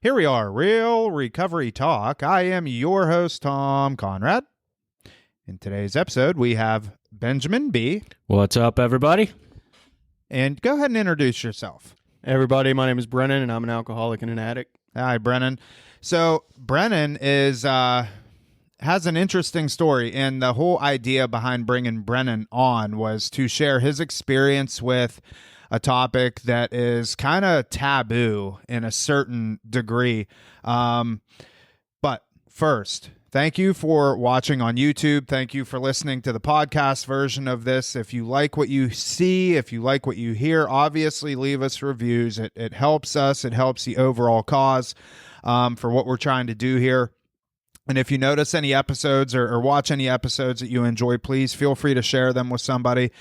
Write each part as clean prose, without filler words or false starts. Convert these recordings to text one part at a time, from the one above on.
Here we are, Real Recovery Talk. I am your host, Tom Conrad. In today's episode, we have Benjamin B. What's up, everybody? And go ahead and introduce yourself. Everybody, my name is Brennan, and I'm an alcoholic and an addict. Hi, Brennan. So Brennan has an interesting story, and the whole idea behind bringing Brennan on was to share his experience with a topic that is kind of taboo in a certain degree. But first, thank you for watching on YouTube. Thank you for listening to the podcast version of this. If you like what you see, if you like what you hear, obviously leave us reviews. It helps us. It helps the overall cause for what we're trying to do here. And if you notice any episodes or watch any episodes that you enjoy, please feel free to share them with somebody.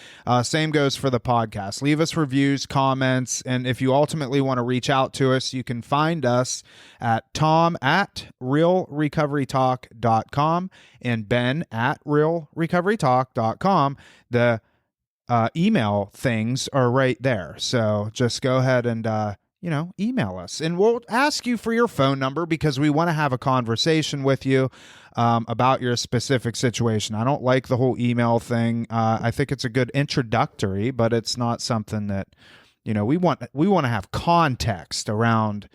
Same goes for the podcast. Leave us reviews, comments, and if you ultimately want to reach out to us, you can find us at tom@realrecoverytalk.com and ben@realrecoverytalk.com. The email things are right there. So just go ahead and email us, and we'll ask you for your phone number because we want to have a conversation with you about your specific situation. I don't like the whole email thing. I think it's a good introductory, but it's not something that, we want to have context around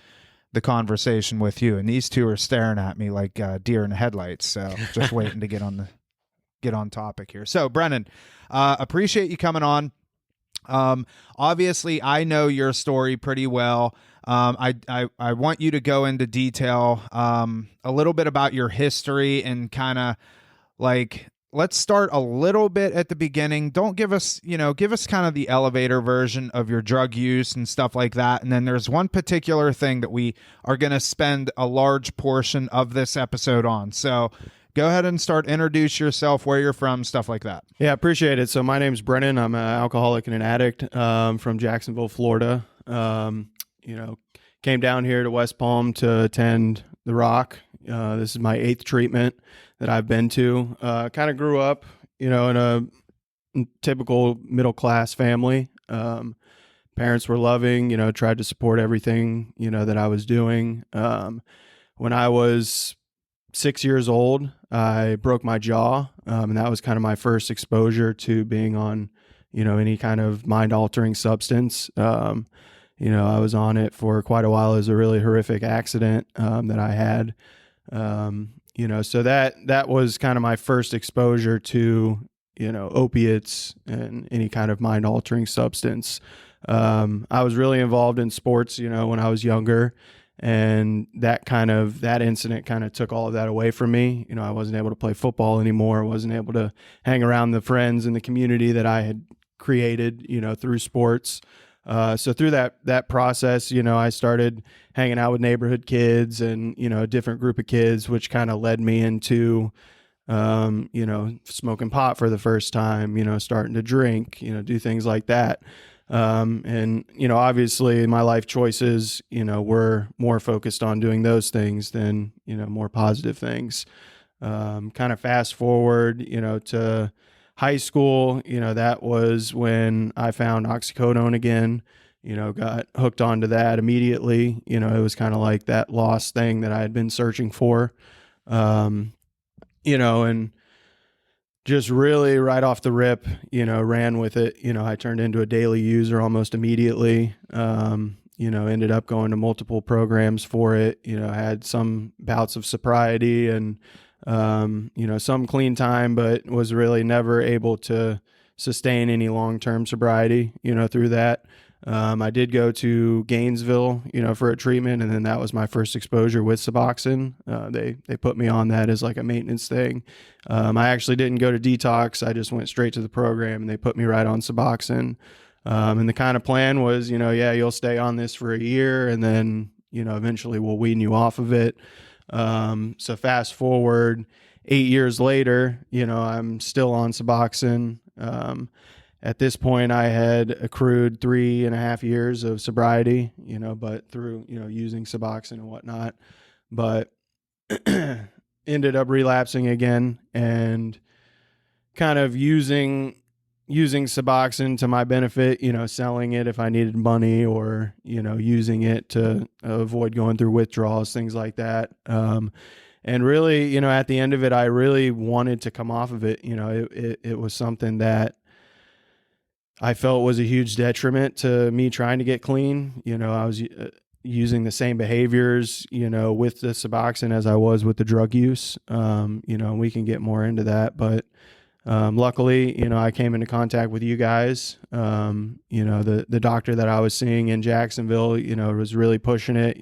the conversation with you. And these two are staring at me like deer in the headlights. So just waiting to get on topic here. So Brennan, appreciate you coming on. Obviously I know your story pretty well. I want you to go into detail, a little bit about your history and kind of let's start a little bit at the beginning. Don't give us kind of the elevator version of your drug use and stuff like that. And then there's one particular thing that we are going to spend a large portion of this episode on. So go ahead and introduce yourself, where you're from, stuff like that. Yeah, appreciate it. So my name's Brennan. I'm an alcoholic and an addict from Jacksonville, Florida. Came down here to West Palm to attend the Rock. This is my 8th treatment that I've been to. Kind of grew up, in a typical middle-class family. Parents were loving, tried to support everything, that I was doing. When I was 6 years old, I broke my jaw, and that was kind of my first exposure to being on, any kind of mind-altering substance. I was on it for quite a while. It was a really horrific accident that I had, so that was kind of my first exposure to, opiates and any kind of mind-altering substance. I was really involved in sports, when I was younger. And that incident kind of took all of that away from me. I wasn't able to play football anymore. I wasn't able to hang around the friends and the community that I had created, through sports. So through that process, I started hanging out with neighborhood kids and, a different group of kids, which kind of led me into, smoking pot for the first time, starting to drink, do things like that. Obviously my life choices, were more focused on doing those things than, more positive things. Kind of fast forward, to high school, that was when I found oxycodone again, got hooked onto that immediately. It was kind of like that lost thing that I had been searching for, and just really right off the rip, ran with it. I turned into a daily user almost immediately. Ended up going to multiple programs for it. Had some bouts of sobriety and, some clean time, but was really never able to sustain any long-term sobriety, through that. I did go to Gainesville, for a treatment, and then that was my first exposure with Suboxone. They put me on that as like a maintenance thing. I actually didn't go to detox. I just went straight to the program, and they put me right on Suboxone. And the kind of plan was, you'll stay on this for a year, and then, eventually we'll wean you off of it. So fast forward 8 years later, I'm still on Suboxone. At this point, I had accrued 3.5 years of sobriety, but through, using Suboxone and whatnot, but ended up relapsing again and kind of using using Suboxone to my benefit, selling it if I needed money, or, using it to avoid going through withdrawals, things like that. And really, at the end of it, I really wanted to come off of it. It was something that I felt was a huge detriment to me trying to get clean. I was using the same behaviors, with the Suboxone as I was with the drug use. We can get more into that, but luckily, I came into contact with you guys. The doctor that I was seeing in Jacksonville, was really pushing it.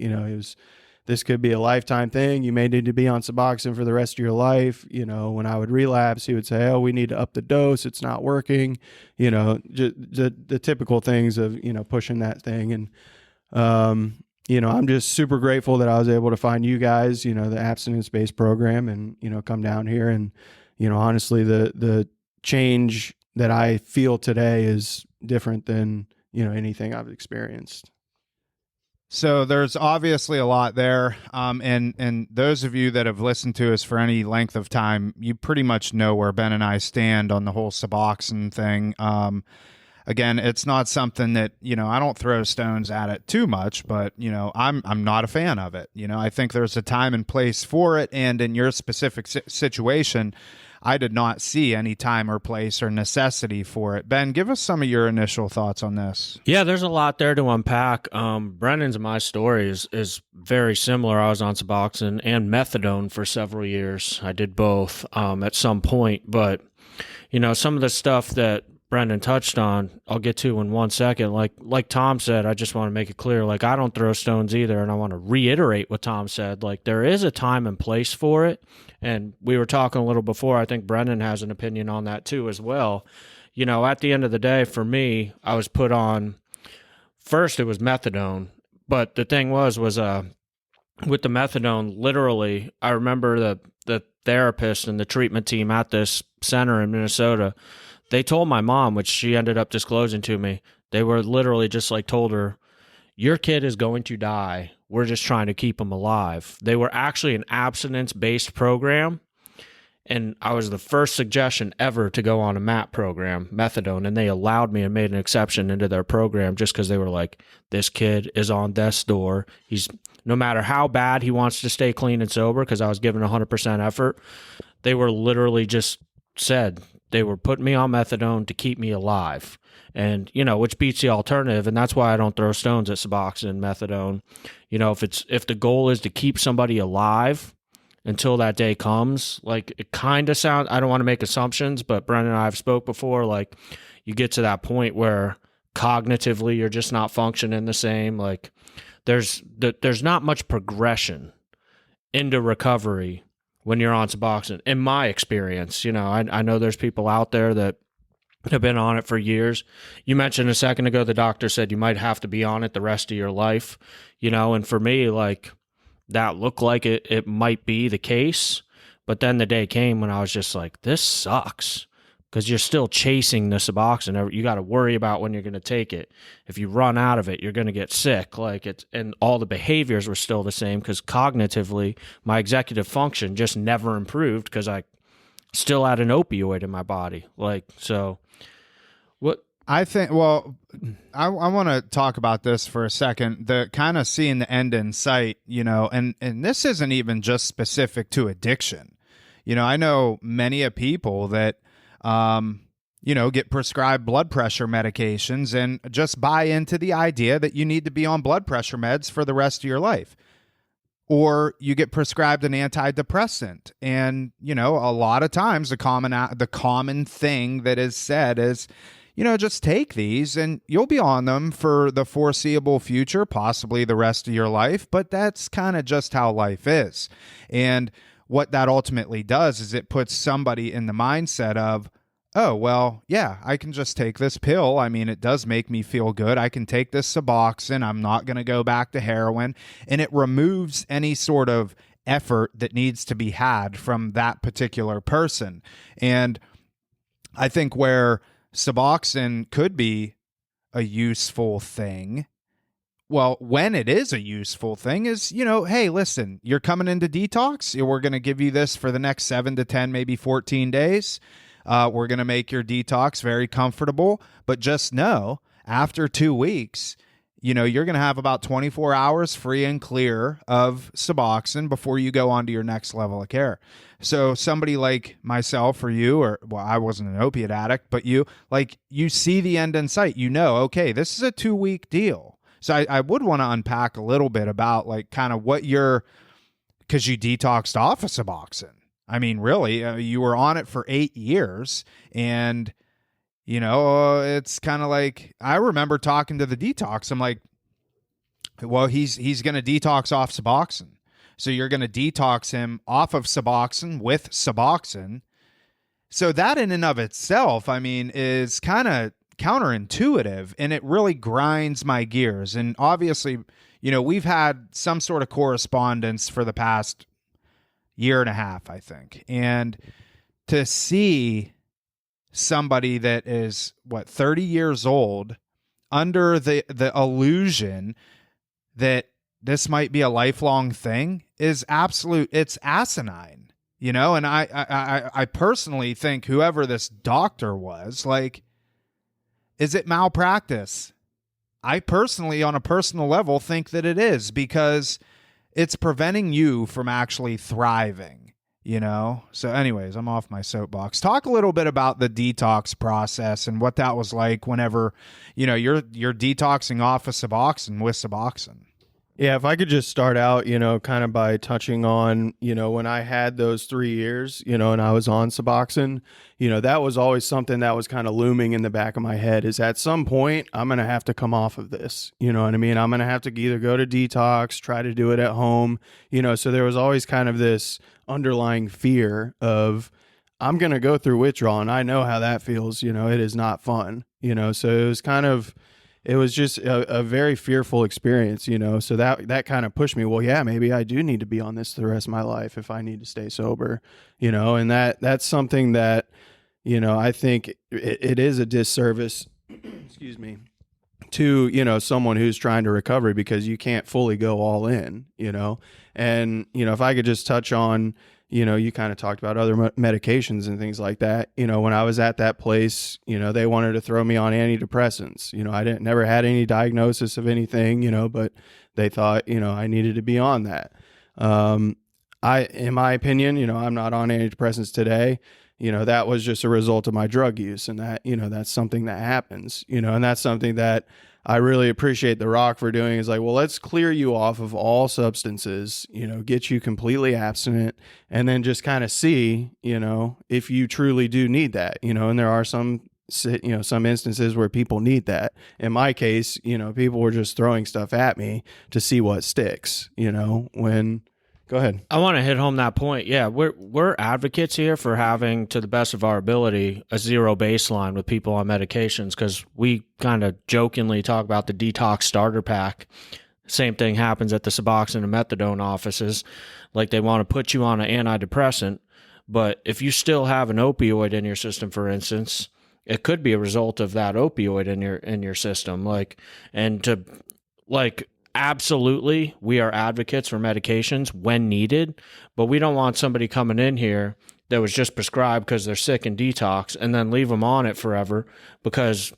This could be a lifetime thing. You may need to be on Suboxone for the rest of your life. When I would relapse, he would say, "Oh, we need to up the dose. It's not working." The typical things of, pushing that thing. And, I'm just super grateful that I was able to find you guys, the abstinence-based program, and, come down here. And, honestly, the change that I feel today is different than, anything I've experienced. So there's obviously a lot there, and those of you that have listened to us for any length of time, you pretty much know where Ben and I stand on the whole Suboxone thing. Again, it's not something that, I don't throw stones at it too much, but I'm not a fan of it. I think there's a time and place for it, and in your specific situation, I did not see any time or place or necessity for it. Ben, give us some of your initial thoughts on this. Yeah, there's a lot there to unpack. Brennan's and my story is very similar. I was on Suboxone and methadone for several years. I did both at some point, but some of the stuff that Brennan touched on, I'll get to in 1 second. Like Tom said, I just want to make it clear, I don't throw stones either, and I want to reiterate what Tom said. There is a time and place for it, and we were talking a little before. I think Brennan has an opinion on that too as well. At the end of the day, for me, I was put on, first it was methadone, but the thing was with the methadone, literally, I remember the therapist and the treatment team at this center in Minnesota, they told my mom, which she ended up disclosing to me, they were literally just told her, "Your kid is going to die. We're just trying to keep him alive." They were actually an abstinence-based program, and I was the first suggestion ever to go on a MAP program, methadone, and they allowed me and made an exception into their program just because they were like, "This kid is on death's door. He's, no matter how bad he wants to stay clean and sober," because I was giving 100% effort, they were literally just said, they were putting me on methadone to keep me alive, and which beats the alternative, and that's why I don't throw stones at Suboxone and methadone. If the goal is to keep somebody alive until that day comes, it kind of sounds, I don't want to make assumptions, but Brennan and I have spoke before, you get to that point where cognitively you're just not functioning the same. There's not much progression into recovery when you're on Suboxone, in my experience. I know there's people out there that have been on it for years. You mentioned a second ago, the doctor said you might have to be on it the rest of your life, and for me, that looked like it might be the case, but then the day came when I was just like, this sucks, because you're still chasing the Suboxone. You got to worry about when you're going to take it. If you run out of it, you're going to get sick. And all the behaviors were still the same, because cognitively, my executive function just never improved because I still had an opioid in my body. So what I think, I want to talk about this for a second, the kind of seeing the end in sight, and this isn't even just specific to addiction. I know many people that, get prescribed blood pressure medications and just buy into the idea that you need to be on blood pressure meds for the rest of your life. Or you get prescribed an antidepressant. And, a lot of times the common thing that is said is, just take these and you'll be on them for the foreseeable future, possibly the rest of your life. But that's kind of just how life is. And what that ultimately does is it puts somebody in the mindset of, oh, well, yeah, I can just take this pill. I mean, it does make me feel good. I can take this Suboxone. I'm not going to go back to heroin. And it removes any sort of effort that needs to be had from that particular person. And I think where Suboxone could be a useful thing, well, when it is a useful thing is, hey, listen, you're coming into detox. We're going to give you this for the next 7 to 10, maybe 14 days. We're going to make your detox very comfortable, but just know after 2 weeks, you're going to have about 24 hours free and clear of Suboxone before you go on to your next level of care. So somebody like myself or you, I wasn't an opiate addict, but you see the end in sight. Okay, this is a 2-week deal. So I would want to unpack a little bit about kind of what because you detoxed off of Suboxone. I mean, really, you were on it for 8 years, and it's kind of like, I remember talking to the detox. I'm like, well, he's going to detox off Suboxone. So you're going to detox him off of Suboxone with Suboxone. So that in and of itself, I mean, is kind of counterintuitive, and it really grinds my gears. And obviously, we've had some sort of correspondence for the past year and a half, I think. And to see somebody that is 30 years old under the illusion that this might be a lifelong thing is it's asinine, and I personally think whoever this doctor was, is it malpractice? I personally, on a personal level, think that it is, because it's preventing you from actually thriving. So anyways, I'm off my soapbox. Talk a little bit about the detox process and what that was like whenever, you're detoxing off of Suboxone with Suboxone. Yeah, if I could just start out, kind of by touching on, when I had those 3 years, and I was on Suboxone, that was always something that was kind of looming in the back of my head, is at some point I'm going to have to come off of this. You know what I mean? I'm going to have to either go to detox, try to do it at home, so there was always kind of this underlying fear of, I'm going to go through withdrawal, and I know how that feels. It is not fun, so it was just a very fearful experience, so that kind of pushed me. Well, yeah, maybe I do need to be on this the rest of my life if I need to stay sober, and that's something that, I think it is a disservice, excuse me, to, someone who's trying to recover, because you can't fully go all in, and, if I could just touch on, you kind of talked about other medications and things like that. When I was at that place, they wanted to throw me on antidepressants. I never had any diagnosis of anything, but they thought, I needed to be on that. In my opinion, I'm not on antidepressants today. That was just a result of my drug use, and that, that's something that happens, and that's something that I really appreciate The Rock for doing, is well, let's clear you off of all substances, get you completely abstinent, and then just kind of see, if you truly do need that, and there are some instances where people need that. In my case, people were just throwing stuff at me to see what sticks, Go ahead. I want to hit home that point. Yeah, we're advocates here for having, to the best of our ability, a zero baseline with people on medications, because we kind of jokingly talk about the detox starter pack. Same thing happens at the Suboxone and methadone offices. They want to put you on an antidepressant, but if you still have an opioid in your system, for instance, it could be a result of that opioid in your system. Absolutely, we are advocates for medications when needed, but we don't want somebody coming in here that was just prescribed because they're sick and detox, and then leave them on it forever, because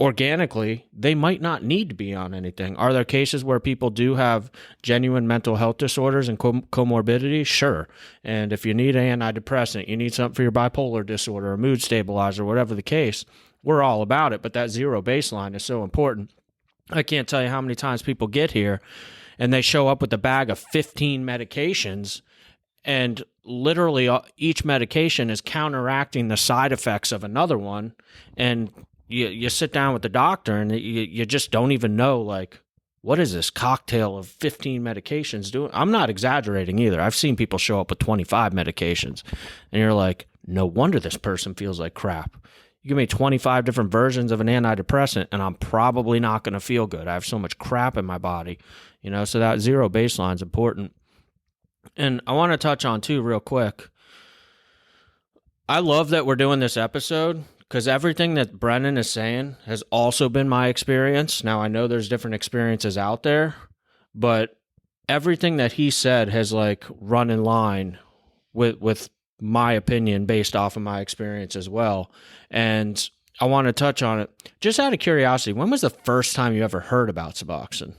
organically they might not need to be on anything. Are there cases where people do have genuine mental health disorders and comorbidity? Sure. And if you need an antidepressant, you need something for your bipolar disorder, a mood stabilizer, whatever the case, we're all about it. But that zero baseline is so important. I can't tell you how many times people get here and they show up with a bag of 15 medications, and literally each medication is counteracting the side effects of another one. And you sit down with the doctor and you just don't even know, what is this cocktail of 15 medications doing? I'm not exaggerating either. I've seen people show up with 25 medications, and you're like, no wonder this person feels like crap. You give me 25 different versions of an antidepressant, and I'm probably not going to feel good. I have so much crap in my body, so that zero baseline is important. And I want to touch on, too, real quick. I love that we're doing this episode, because everything that Brennan is saying has also been my experience. Now, I know there's different experiences out there, but everything that he said has run in line with my opinion based off of my experience as well. And I want to touch on it just out of curiosity. When was the first time you ever heard about Suboxone?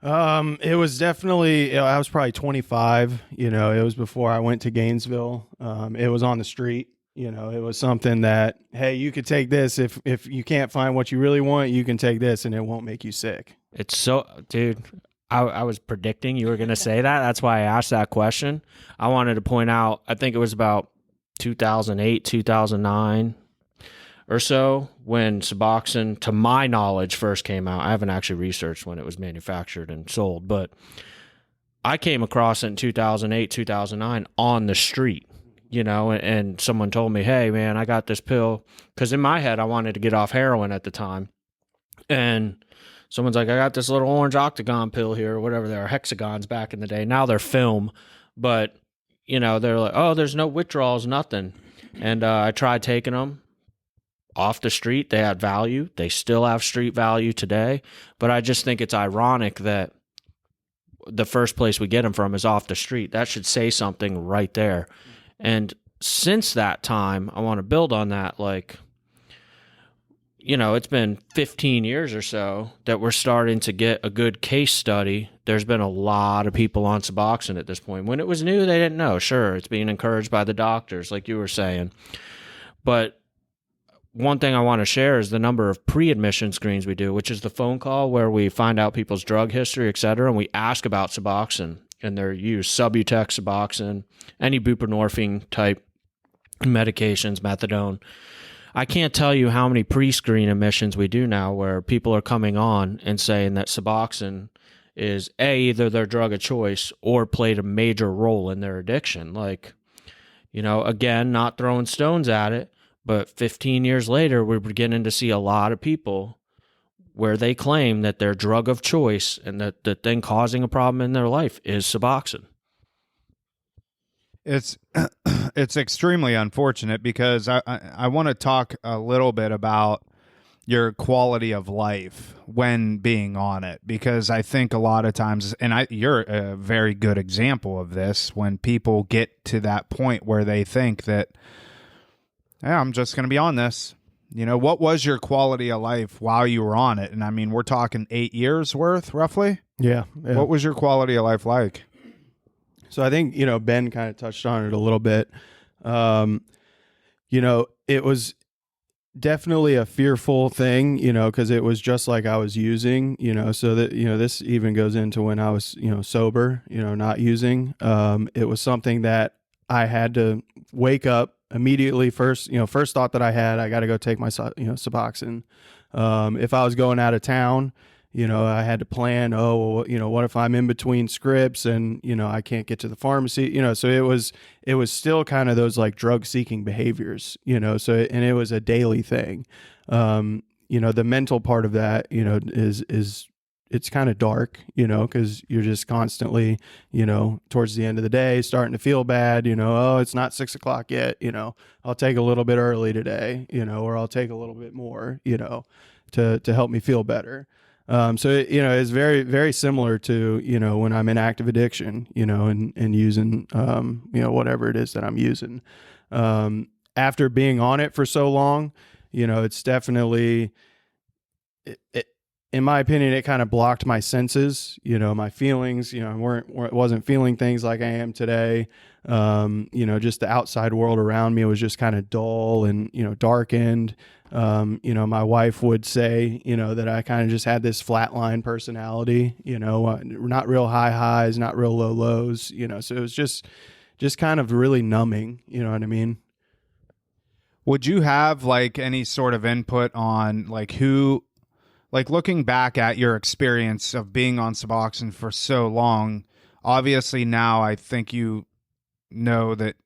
It was definitely, I was probably 25, it was before I went to Gainesville. It was on the street, it was something that, hey, you could take this. If you can't find what you really want, you can take this and it won't make you sick. It's so, dude, I was predicting you were going to say that. That's why I asked that question. I wanted to point out, I think it was about 2008, 2009 or so when Suboxone, to my knowledge, first came out. I haven't actually researched when it was manufactured and sold, but I came across it in 2008, 2009 on the street, and someone told me, hey, man, I got this pill. Because in my head, I wanted to get off heroin at the time. And someone's like, I got this little orange octagon pill here, or whatever they are, hexagons back in the day. Now they're film, but, they're like, oh, there's no withdrawals, nothing. And I tried taking them off the street. They had value. They still have street value today. But I just think it's ironic that the first place we get them from is off the street. That should say something right there. And since that time, I want to build on that. Like, it's been 15 years or so that we're starting to get a good case study. There's been a lot of people on Suboxone at this point. When it was new, they didn't know. Sure, it's being encouraged by the doctors, like you were saying. But one thing I want to share is the number of pre-admission screens we do, which is the phone call where we find out people's drug history, et cetera, and we ask about Suboxone and their use, Subutex, Suboxone, any buprenorphine type medications, methadone. I can't tell you how many pre-screen admissions we do now where people are coming on and saying that Suboxone is either their drug of choice or played a major role in their addiction. Like, again, not throwing stones at it, but 15 years later, we're beginning to see a lot of people where they claim that their drug of choice and that the thing causing a problem in their life is Suboxone. It's extremely unfortunate because I want to talk a little bit about your quality of life when being on it, because I think a lot of times, and you're a very good example of this, when people get to that point where they think that, yeah, I'm just going to be on this. What was your quality of life while you were on it? And I mean, we're talking 8 years worth, roughly. Yeah. What was your quality of life like? So I think, Ben kind of touched on it a little bit. It was definitely a fearful thing, because it was just like I was using, so that, this even goes into when I was, sober, not using. It was something that I had to wake up immediately. First thought that I had, I got to go take my, Suboxone. If I was going out of town, I had to plan, what if I'm in between scripts and, I can't get to the pharmacy, so it was still kind of those like drug seeking behaviors, and it was a daily thing. The mental part of that, is it's kind of dark, because you're just constantly, towards the end of the day, starting to feel bad, oh, it's not 6 o'clock yet, I'll take a little bit early today, or I'll take a little bit more, to help me feel better. So it's very, very similar to, when I'm in active addiction, and using, whatever it is that I'm using. After being on it for so long, it's definitely, in my opinion, it kind of blocked my senses, my feelings, wasn't feeling things like I am today. Just the outside world around me was just kind of dull and, darkened. My wife would say, that I kind of just had this flatline personality, not real high highs, not real low lows, so it was just kind of really numbing, you know what I mean? Would you have like any sort of input on looking back at your experience of being on Suboxone for so long? Obviously now I think you know that,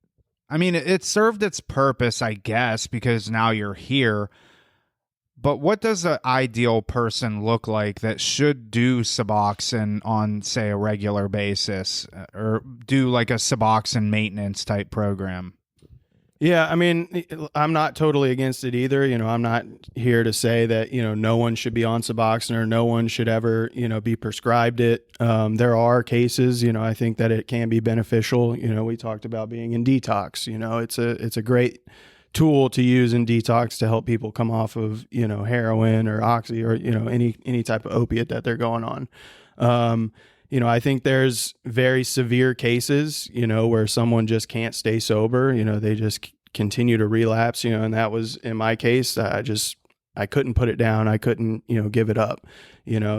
I mean, it served its purpose, I guess, because now you're here. But what does an ideal person look like that should do Suboxone on, say, a regular basis, or do like a Suboxone maintenance type program? Yeah, I mean, I'm not totally against it either. I'm not here to say that, no one should be on Suboxone or no one should ever, be prescribed it. There are cases, I think that it can be beneficial. We talked about being in detox. It's a great tool to use in detox to help people come off of, heroin or oxy or, any type of opiate that they're going on. I think there's very severe cases, where someone just can't stay sober. They just continue to relapse, and that was in my case. I couldn't put it down. I couldn't, give it up,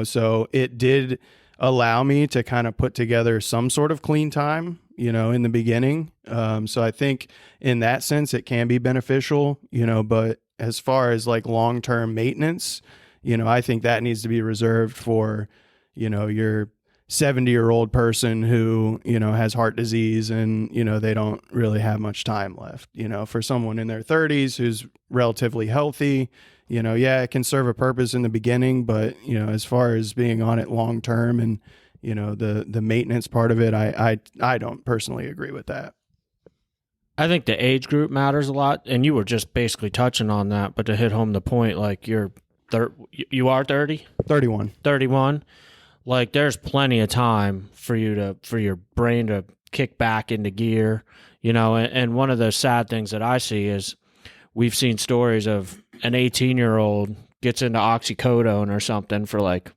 so it did allow me to kind of put together some sort of clean time, in the beginning. So I think in that sense, it can be beneficial, but as far as like long-term maintenance, I think that needs to be reserved for, your 70-year-old person who, has heart disease and, they don't really have much time left. For someone in their 30s who's relatively healthy, yeah, it can serve a purpose in the beginning, but, as far as being on it long term and, the maintenance part of it, I don't personally agree with that. I think the age group matters a lot, and you were just basically touching on that, but to hit home the point, like you are 30? 31. 31? Like there's plenty of time for your brain to kick back into gear, and one of the sad things that I see is we've seen stories of an 18-year-old gets into oxycodone or something for like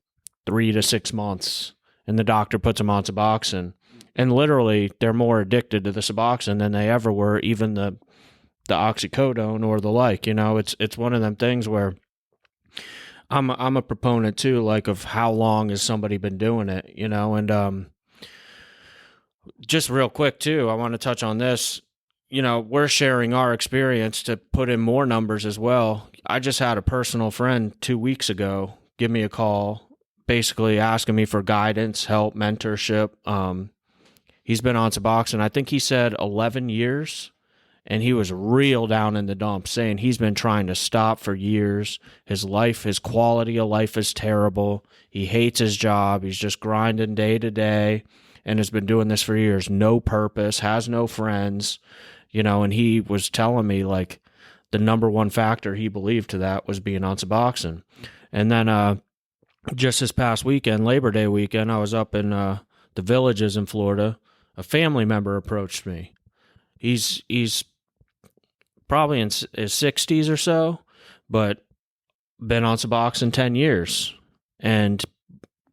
3 to 6 months, and the doctor puts them on Suboxone, and literally they're more addicted to the Suboxone than they ever were, even the oxycodone or the like. It's one of them things where I'm a proponent too, like of how long has somebody been doing it, and just real quick too, I want to touch on this. We're sharing our experience to put in more numbers as well. I just had a personal friend 2 weeks ago give me a call, basically asking me for guidance, help, mentorship. He's been on Suboxone, I think he said 11 years. And he was real down in the dumps, saying he's been trying to stop for years. His quality of life is terrible. He hates his job. He's just grinding day to day and has been doing this for years. No purpose, has no friends, and he was telling me like the number one factor he believed to that was being on Suboxone. And then just this past weekend, Labor Day weekend, I was up in the Villages in Florida. A family member approached me. He's probably in his 60s or so, but been on Suboxone 10 years and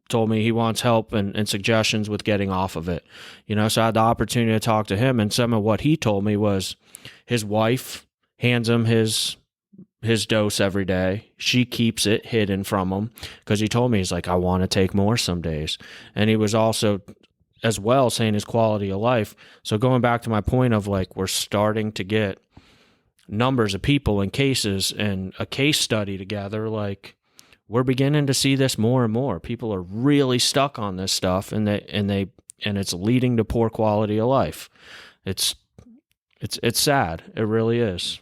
told me he wants help and suggestions with getting off of it. So I had the opportunity to talk to him, and some of what he told me was his wife hands him his dose every day. She keeps it hidden from him because he told me, he's like, I want to take more some days. And he was also as well saying his quality of life. So going back to my point of like, we're starting to get numbers of people and cases and a case study together, like we're beginning to see this more and more. People are really stuck on this stuff, and it's leading to poor quality of life. It's sad. It really is.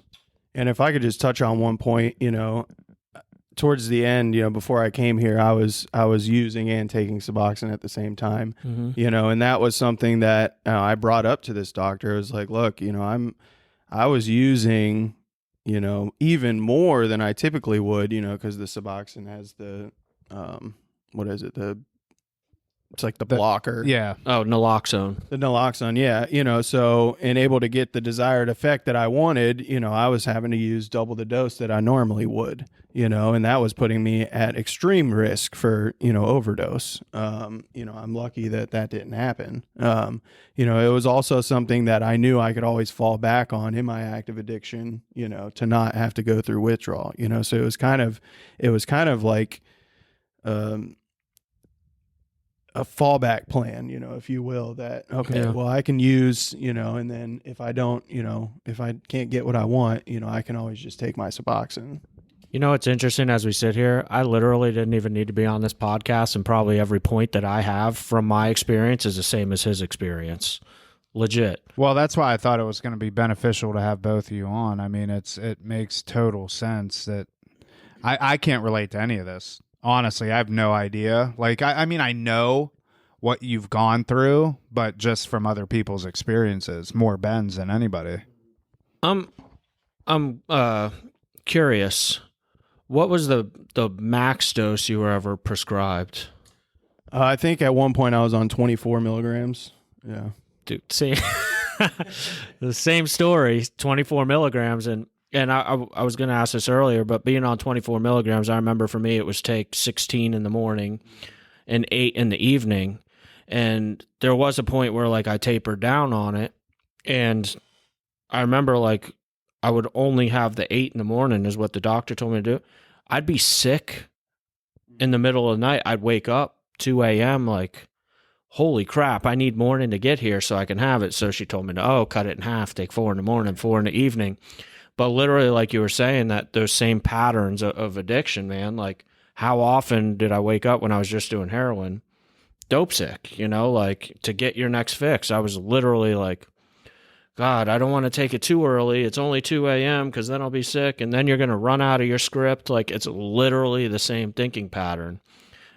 And if I could just touch on one point, towards the end, before I came here, I was using and taking Suboxone at the same time, and that was something that I brought up to this doctor. I was like, look, I was using, even more than I typically would, because the Suboxone has the, what is it? It's like the blocker. Yeah. Oh, naloxone. The naloxone, yeah. So, and able to get the desired effect that I wanted, I was having to use double the dose that I normally would, and that was putting me at extreme risk for, overdose. I'm lucky that didn't happen. It was also something that I knew I could always fall back on in my active addiction, to not have to go through withdrawal, so it was kind of like, a fallback plan, if you will, that, okay, Yeah. well, I can use, and then if I don't, if I can't get what I want, I can always just take my Suboxone. It's interesting as we sit here, I literally didn't even need to be on this podcast, and probably every point that I have from my experience is the same as his experience. Legit. Well, that's why I thought it was going to be beneficial to have both of you on. I mean, it makes total sense that I can't relate to any of this. Honestly, I have no idea. Like, I mean, I know what you've gone through, but just from other people's experiences, more Ben's than anybody. I'm curious. What was the max dose you were ever prescribed? I think at one point I was on 24 milligrams. Yeah. Dude, see, the same story, 24 milligrams. And I was going to ask this earlier, but being on 24 milligrams, I remember for me, it was take 16 in the morning and 8 in the evening. And there was a point where like I tapered down on it. And I remember like I would only have the 8 in the morning is what the doctor told me to do. I'd be sick in the middle of the night. I'd wake up 2 a.m. like, holy crap, I need morning to get here so I can have it. So she told me to, cut it in half, take 4 in the morning, 4 in the evening. But literally, like you were saying, that those same patterns of addiction, man, like how often did I wake up when I was just doing heroin? Dope sick, like to get your next fix. I was literally like, God, I don't want to take it too early. It's only 2 a.m. because then I'll be sick. And then you're going to run out of your script. Like it's literally the same thinking pattern,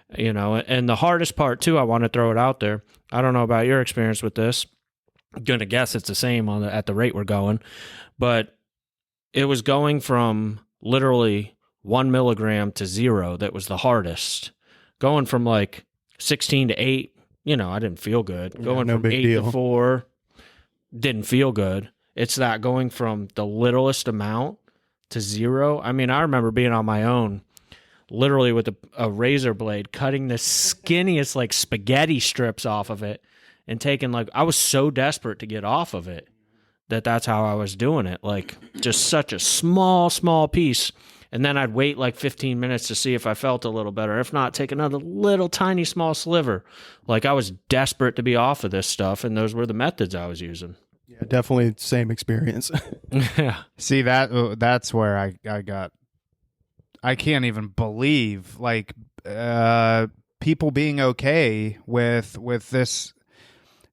And the hardest part too, I want to throw it out there. I don't know about your experience with this. I'm going to guess it's the same at the rate we're going. But it was going from literally 1 milligram to 0 that was the hardest. Going from like 16 to 8, I didn't feel good. Going no from big 8 deal. to 4 didn't feel good. It's that going from the littlest amount to 0. I mean, I remember being on my own, literally with a razor blade, cutting the skinniest like spaghetti strips off of it and taking I was so desperate to get off of it that's how I was doing it. Like just such a small piece. And then I'd wait like 15 minutes to see if I felt a little better. If not, take another little tiny small sliver. Like I was desperate to be off of this stuff. And those were the methods I was using. Yeah, definitely same experience. Yeah. See, that's where I can't even believe people being okay with this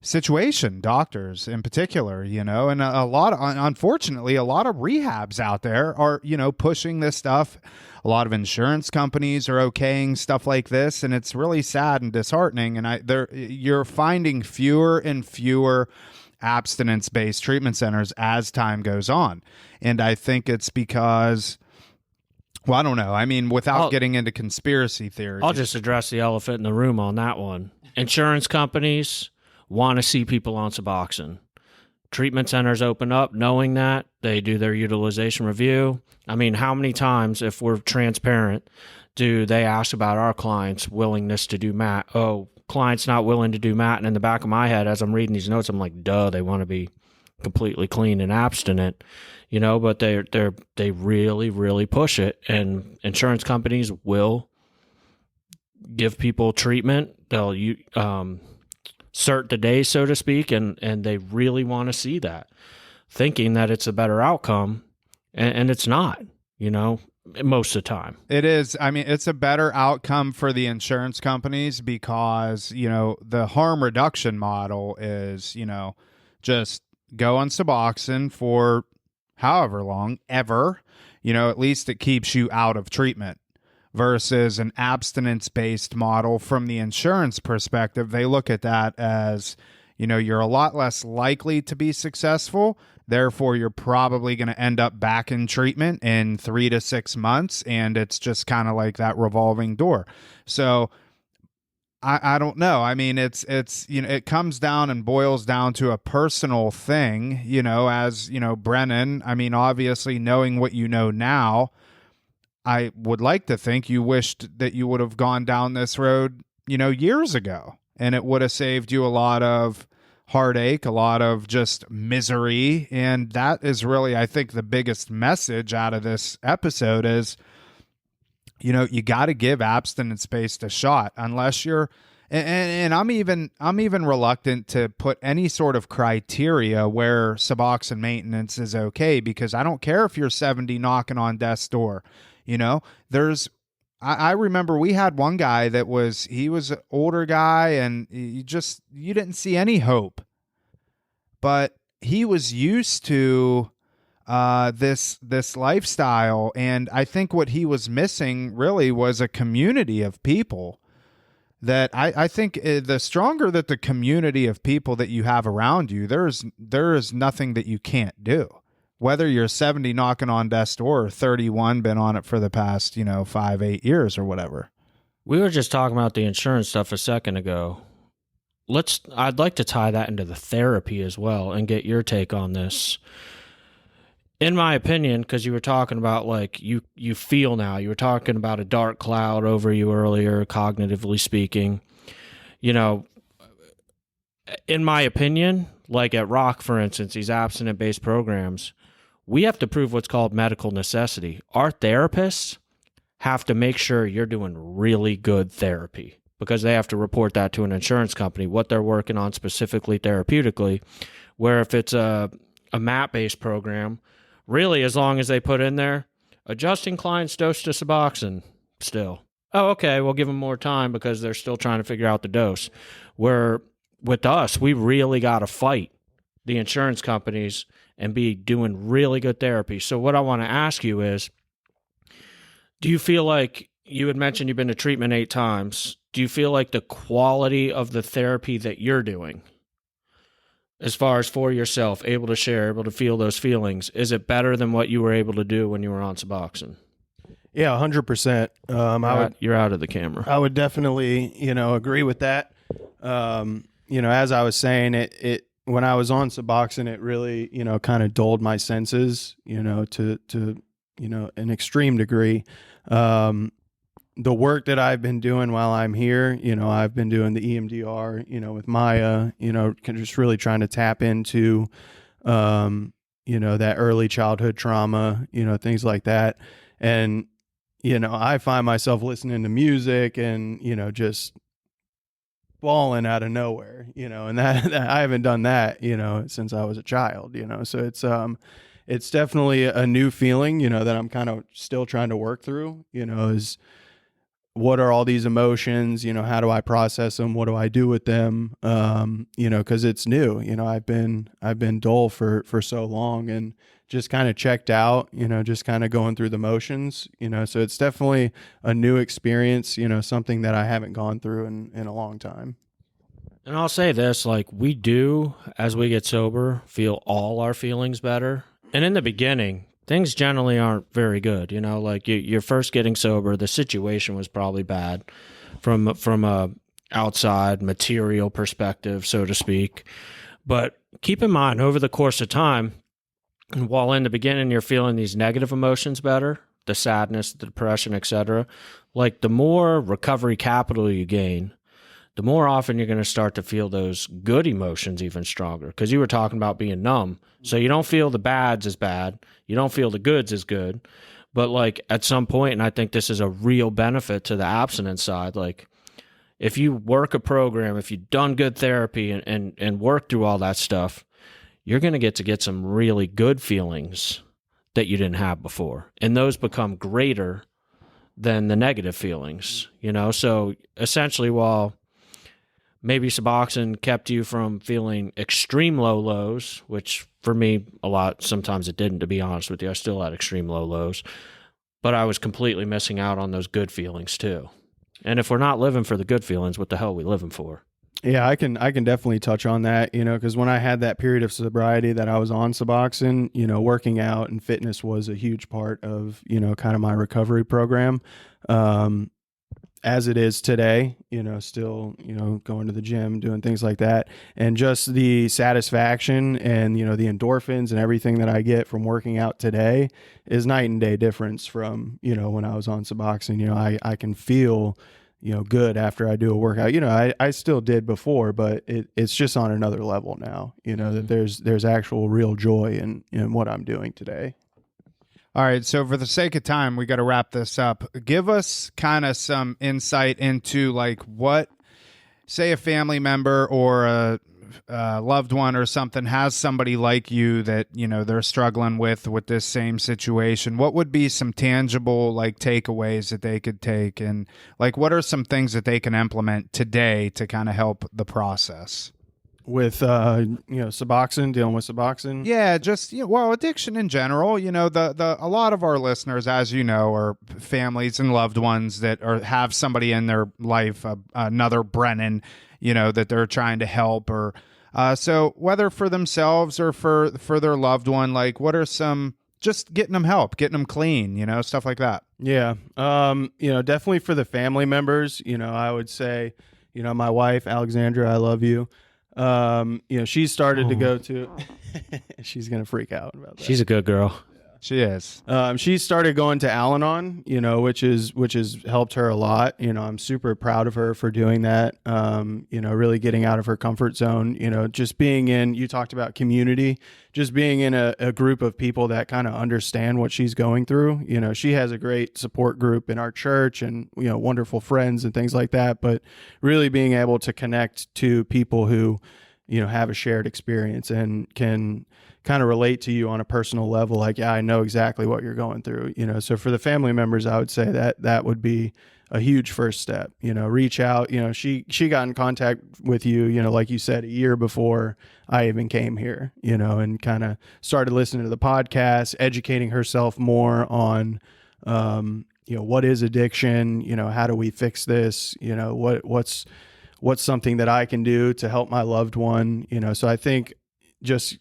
situation, doctors in particular, and a lot of, unfortunately, a lot of rehabs out there are, pushing this stuff. A lot of insurance companies are okaying stuff like this, and it's really sad and disheartening. And you're finding fewer and fewer abstinence-based treatment centers as time goes on. And I think it's because, well, I don't know. I mean, without getting into conspiracy theories. I'll just address the elephant in the room on that one. Insurance companies want to see people on Suboxone. Treatment centers open up knowing that. They do their utilization review. I mean, how many times, if we're transparent, do they ask about our clients' willingness to do MAT? Oh, client's not willing to do MAT. And in the back of my head, as I'm reading these notes, I'm like, duh, they want to be completely clean and abstinent, but they really, really push it. And insurance companies will give people treatment. They'll cert the day, so to speak, and they really want to see that, thinking that it's a better outcome, and it's not, most of the time. It is. I mean, it's a better outcome for the insurance companies because, the harm reduction model is, just go on Suboxone for however long, ever, at least it keeps you out of treatment. Versus an abstinence-based model from the insurance perspective, they look at that as, you're a lot less likely to be successful. Therefore, you're probably going to end up back in treatment in 3 to 6 months, and it's just kind of like that revolving door. So I don't know. I mean, it's it comes down and boils down to a personal thing, as, Brennan, I mean, obviously knowing what you know now, I would like to think you wished that you would have gone down this road, years ago, and it would have saved you a lot of heartache, a lot of just misery. And that is really, I think, the biggest message out of this episode is, you got to give abstinence-based a shot unless you're, and I'm even reluctant to put any sort of criteria where Suboxone maintenance is okay, because I don't care if you're 70 knocking on death's door. I remember we had one guy he was an older guy, and you didn't see any hope, but he was used to this lifestyle. And I think what he was missing really was a community of people that I think the stronger that the community of people that you have around you, there is nothing that you can't do. whether you're 70 knocking on death's door or 31 been on it for the past, 5-8 years or whatever. We were just talking about the insurance stuff a second ago. I'd like to tie that into the therapy as well and get your take on this. In my opinion, because you were talking about like you feel now, you were talking about a dark cloud over you earlier, cognitively speaking. In my opinion, like at Rock, for instance, these abstinent-based programs, we have to prove what's called medical necessity. Our therapists have to make sure you're doing really good therapy because they have to report that to an insurance company, what they're working on specifically therapeutically, where if it's a MAP-based program, really, as long as they put in there, adjusting client's dose to Suboxone still. Oh, okay, we'll give them more time because they're still trying to figure out the dose. Where with us, we really got to fight the insurance companies and be doing really good therapy. So what I want to ask you is, do you feel like, you had mentioned you've been to treatment 8 times, do you feel like the quality of the therapy that you're doing, as far as for yourself, able to share, able to feel those feelings, is it better than what you were able to do when you were on Suboxone? Yeah, 100%. You're out of the camera. I would definitely, agree with that. As I was saying, it when I was on Suboxone, it really, kind of dulled my senses, to an extreme degree. The work that I've been doing while I'm here, I've been doing the EMDR, with Maya, just really trying to tap into, that early childhood trauma, things like that. And, I find myself listening to music and, just bawling out of nowhere, and that I haven't done that, since I was a child, so it's definitely a new feeling, that I'm kind of still trying to work through, is what are all these emotions, how do I process them? What do I do with them? Cause it's new, I've been dull for so long and just kind of checked out, just kind of going through the motions, so it's definitely a new experience, something that I haven't gone through in a long time. And I'll say this, like we do, as we get sober, feel all our feelings better. And in the beginning, things generally aren't very good. Like you're first getting sober, the situation was probably bad from a outside material perspective, so to speak. But keep in mind, over the course of time, while in the beginning you're feeling these negative emotions better, the sadness, the depression, etc., like the more recovery capital you gain, the more often you're going to start to feel those good emotions even stronger. Because you were talking about being numb. So you don't feel the bads as bad. You don't feel the goods as good. But like at some point, and I think this is a real benefit to the abstinence side, like if you work a program, if you've done good therapy and work through all that stuff, you're going to get some really good feelings that you didn't have before. And those become greater than the negative feelings, So essentially, while maybe Suboxone kept you from feeling extreme low lows, which for me, sometimes it didn't, to be honest with you. I still had extreme low lows, but I was completely missing out on those good feelings too. And if we're not living for the good feelings, what the hell are we living for? Yeah, I can definitely touch on that, because when I had that period of sobriety that I was on Suboxone, working out and fitness was a huge part of, kind of my recovery program. As it is today, still, going to the gym, doing things like that. And just the satisfaction and, the endorphins and everything that I get from working out today is night and day difference from, when I was on Suboxone. I can feel, good after I do a workout. I still did before, but it's just on another level now, that there's actual real joy in what I'm doing today. All right, so for the sake of time, we got to wrap this up. Give us kind of some insight into like what, say a family member or a loved one or something has somebody like you that, they're struggling with this same situation. What would be some tangible like takeaways that they could take? And like, what are some things that they can implement today to kind of help the process? With Suboxone, dealing with Suboxone. Yeah, just addiction in general. A lot of our listeners, as you know, are families and loved ones that have somebody in their life, another Brennan, that they're trying to help, or So whether for themselves or for their loved one, like what are some, just getting them help, getting them clean, stuff like that. Yeah. Definitely for the family members, I would say, my wife, Alexandra, I love you. She started to go to, she's going to freak out about that. She's a good girl. She is. She started going to Al-Anon, which has helped her a lot. I'm super proud of her for doing that. Really getting out of her comfort zone, just being in, you talked about community, just being in a group of people that kind of understand what she's going through. She has a great support group in our church and, wonderful friends and things like that. But really being able to connect to people who, have a shared experience and can kind of relate to you on a personal level. Like, yeah, I know exactly what you're going through, so for the family members, I would say that would be a huge first step, reach out. She got in contact with you, like you said, a year before I even came here, and kind of started listening to the podcast, educating herself more on, what is addiction? How do we fix this? What's something that I can do to help my loved one? So I think just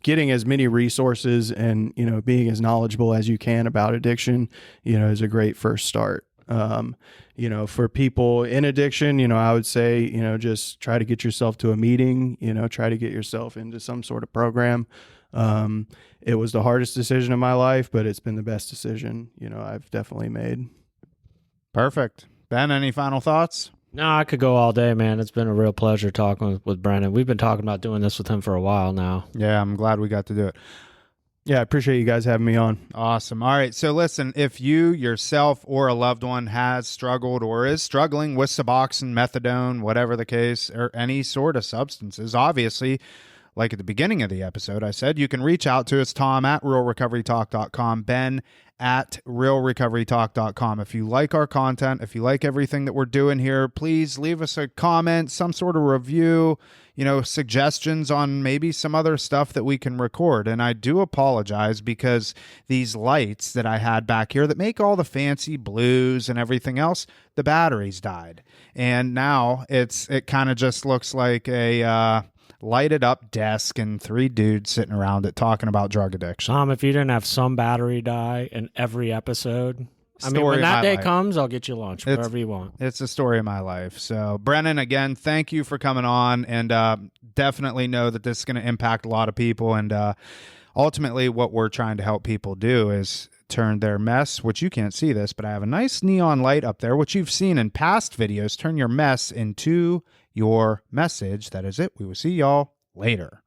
getting as many resources and, being as knowledgeable as you can about addiction, is a great first start. For people in addiction, I would say, just try to get yourself to a meeting, try to get yourself into some sort of program. It was the hardest decision of my life, but it's been the best decision, I've definitely made. Perfect. Ben, any final thoughts? No, I could go all day, man. It's been a real pleasure talking with Brennan. We've been talking about doing this with him for a while now. Yeah, I'm glad we got to do it. Yeah, I appreciate you guys having me on. Awesome. All right. So listen, if you yourself or a loved one has struggled or is struggling with Suboxone, methadone, whatever the case, or any sort of substances, obviously, like at the beginning of the episode, I said you can reach out to us, Tom at realrecoverytalk.com, Ben at realrecoverytalk.com. If you like our content, if you like everything that we're doing here, please leave us a comment, some sort of review, suggestions on maybe some other stuff that we can record. And I do apologize because these lights that I had back here that make all the fancy blues and everything else, the batteries died. And now it kind of just looks like a lighted up desk and three dudes sitting around it talking about drug addiction. If you didn't have some battery die in every episode, when Story of that my day life. comes, I'll get you lunch, wherever you want. It's the story of my life. So, Brennan, again, thank you for coming on, and definitely know that this is going to impact a lot of people. And ultimately, what we're trying to help people do is turn their mess, which you can't see this, but I have a nice neon light up there, which you've seen in past videos, turn your mess into your message. That is it. We will see y'all later.